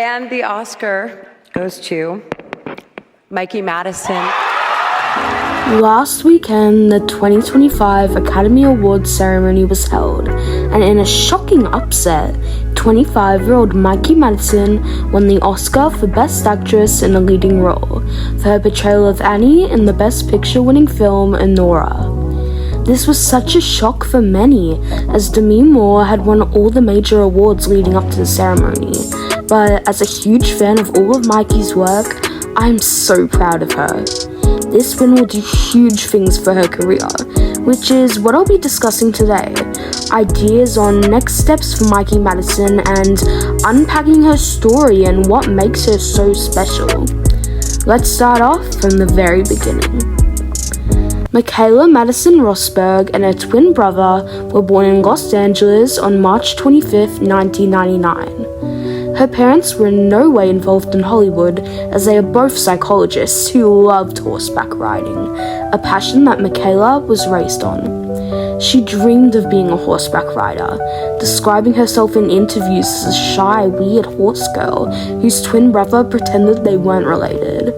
And the Oscar goes to Mikey Madison. Last weekend, the 2025 Academy Awards ceremony was held, and in a shocking upset, 25-year-old Mikey Madison won the Oscar for Best Actress in a Leading Role for her portrayal of Annie in the Best Picture-winning film Anora. This was such a shock for many, as Demi Moore had won all the major awards leading up to the ceremony, but as a huge fan of all of Mikey's work, I'm so proud of her. This win will do huge things for her career, which is what I'll be discussing today. Ideas on next steps for Mikey Madison and unpacking her story and what makes her so special. Let's start off from the very beginning. Michaela Madison Rosberg and her twin brother were born in Los Angeles on March 25, 1999. Her parents were in no way involved in Hollywood, as they are both psychologists who loved horseback riding, a passion that Michaela was raised on. She dreamed of being a horseback rider, describing herself in interviews as a shy, weird horse girl whose twin brother pretended they weren't related.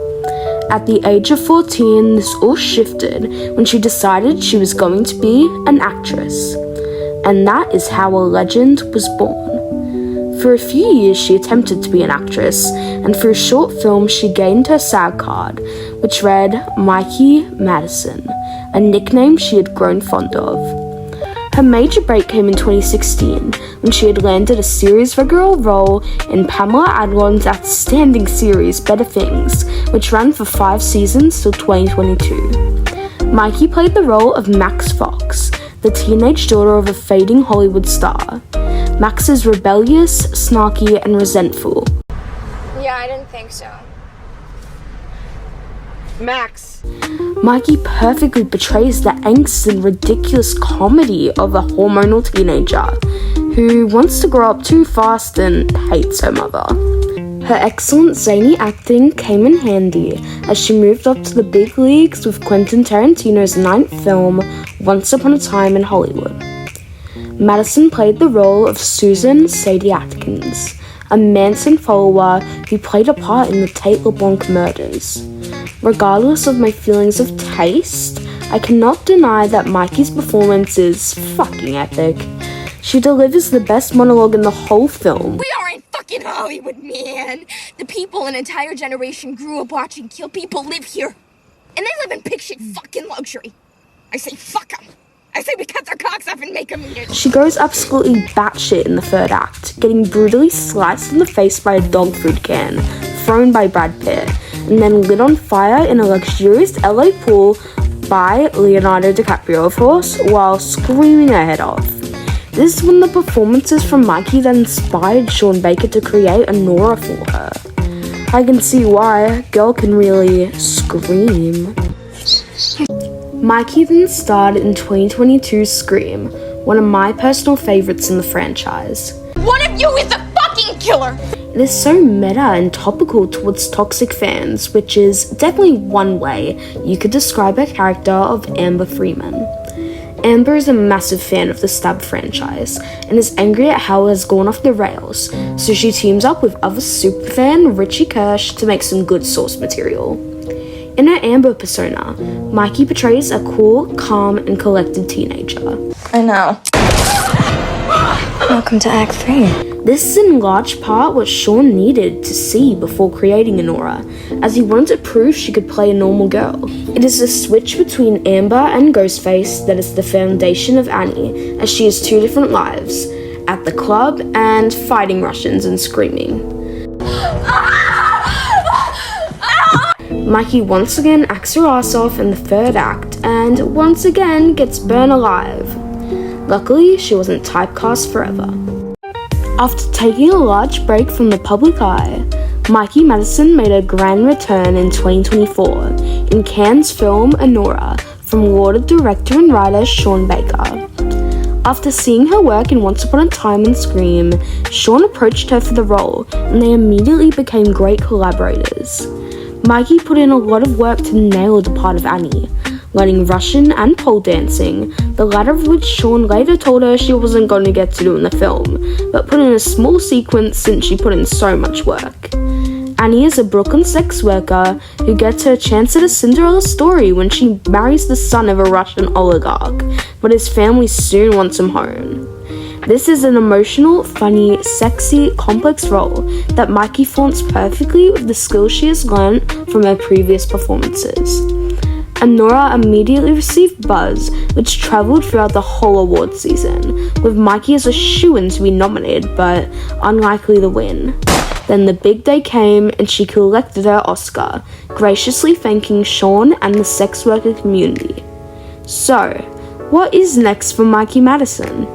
At the age of 14, this all shifted when she decided she was going to be an actress. And that is how a legend was born. For a few years, she attempted to be an actress, and through short films, she gained her SAG card, which read Mikey Madison, a nickname she had grown fond of. Her major break came in 2016, when she had landed a series regular role in Pamela Adlon's outstanding series Better Things, which ran for 5 seasons till 2022. Mikey played the role of Max Fox, the teenage daughter of a fading Hollywood star. Max is rebellious, snarky, and resentful. Yeah, I didn't think so. Max. Mikey perfectly portrays the angst and ridiculous comedy of a hormonal teenager who wants to grow up too fast and hates her mother. Her excellent zany acting came in handy as she moved up to the big leagues with Quentin Tarantino's 9th film, Once Upon a Time in Hollywood. Madison played the role of Susan Sadie Atkins, a Manson follower who played a part in the Tate LeBlanc murders. Regardless of my feelings of taste, I cannot deny that Mikey's performance is fucking epic. She delivers the best monologue in the whole film. We are in fucking Hollywood, man! The people an entire generation grew up watching kill people live here. And they live in pig shit fucking luxury. I say fuck them. I say we cut their cocks off and make them eat it. She goes absolutely batshit in the third act, getting brutally sliced in the face by a dog food can, thrown by Brad Pitt, and then lit on fire in a luxurious LA pool by Leonardo DiCaprio, of course, while screaming her head off. This is one of the performances from Mikey that inspired Sean Baker to create Anora for her. I can see why, girl can really scream. Mikey then starred in 2022's Scream, one of my personal favorites in the franchise. One of you is a fucking killer! It is so meta and topical towards toxic fans, which is definitely one way you could describe her character of Amber Freeman. Amber is a massive fan of the Stab franchise and is angry at how it has gone off the rails, so she teams up with other superfan Richie Kirsch to make some good source material. In her Amber persona, Mikey portrays a cool, calm, and collected teenager. I know. Welcome to Act 3. This is in large part what Sean needed to see before creating Anora, as he wanted to prove she could play a normal girl. It is the switch between Amber and Ghostface that is the foundation of Annie, as she has 2 different lives, at the club and fighting Russians and screaming. Mikey once again acts her ass off in the third act, and once again gets burned alive. Luckily, she wasn't typecast forever. After taking a large break from the public eye, Mikey Madison made a grand return in 2024 in Cannes' film Anora from lauded director and writer Sean Baker. After seeing her work in Once Upon a Time and Scream, Sean approached her for the role, and they immediately became great collaborators. Mikey put in a lot of work to nail the part of Annie, learning Russian and pole dancing, the latter of which Sean later told her she wasn't going to get to do in the film, but put in a small sequence since she put in so much work. Annie is a Brooklyn sex worker who gets her chance at a Cinderella story when she marries the son of a Russian oligarch, but his family soon wants him home. This is an emotional, funny, sexy, complex role that Mikey flaunts perfectly with the skills she has learned from her previous performances. Anora immediately received buzz, which travelled throughout the whole award season, with Mikey as a shoo-in to be nominated, but unlikely to win. Then the big day came and she collected her Oscar, graciously thanking Sean and the sex worker community. So, what is next for Mikey Madison?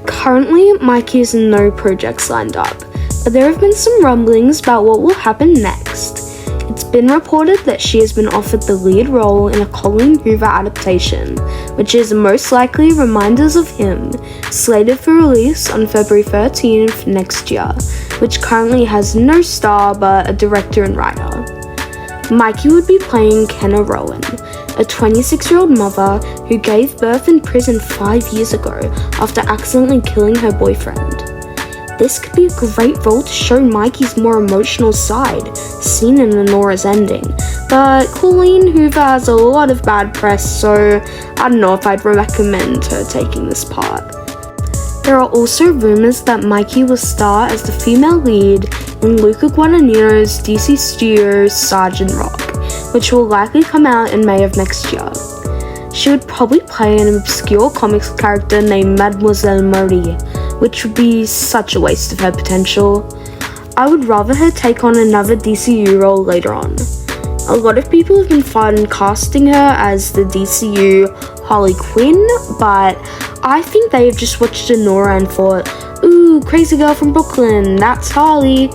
Currently, Mikey has no projects lined up, but there have been some rumblings about what will happen next. It's been reported that she has been offered the lead role in a Colleen Hoover adaptation, which is most likely Reminders of Him, slated for release on February 13th next year, which currently has no star but a director and writer. Mikey would be playing Kenna Rowan, a 26-year-old mother who gave birth in prison 5 years ago after accidentally killing her boyfriend. This could be a great role to show Mikey's more emotional side, seen in Anora's ending, but Colleen Hoover has a lot of bad press, so I don't know if I'd recommend her taking this part. There are also rumors that Mikey will star as the female lead in Luca Guadagnino's DC Studios' Sergeant Rock, which will likely come out in May of next year. She would probably play an obscure comics character named Mademoiselle Marie, which would be such a waste of her potential. I would rather her take on another DCU role later on. A lot of people have been fine casting her as the DCU Harley Quinn, but I think they have just watched Anora and thought, ooh, crazy girl from Brooklyn, that's Harley.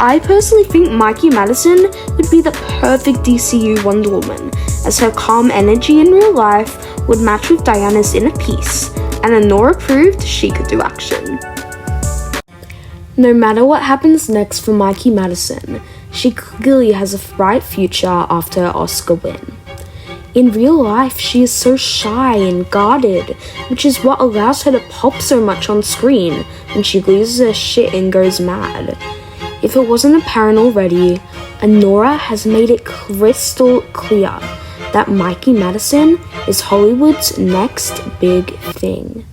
I personally think Mikey Madison would be the perfect DCU Wonder Woman, as her calm energy in real life would match with Diana's inner peace, and Anora proved she could do action. No matter what happens next for Mikey Madison, she clearly has a bright future after her Oscar win. In real life, she is so shy and guarded, which is what allows her to pop so much on screen when she loses her shit and goes mad. If it wasn't apparent already, Anora has made it crystal clear that Mikey Madison is Hollywood's next big thing.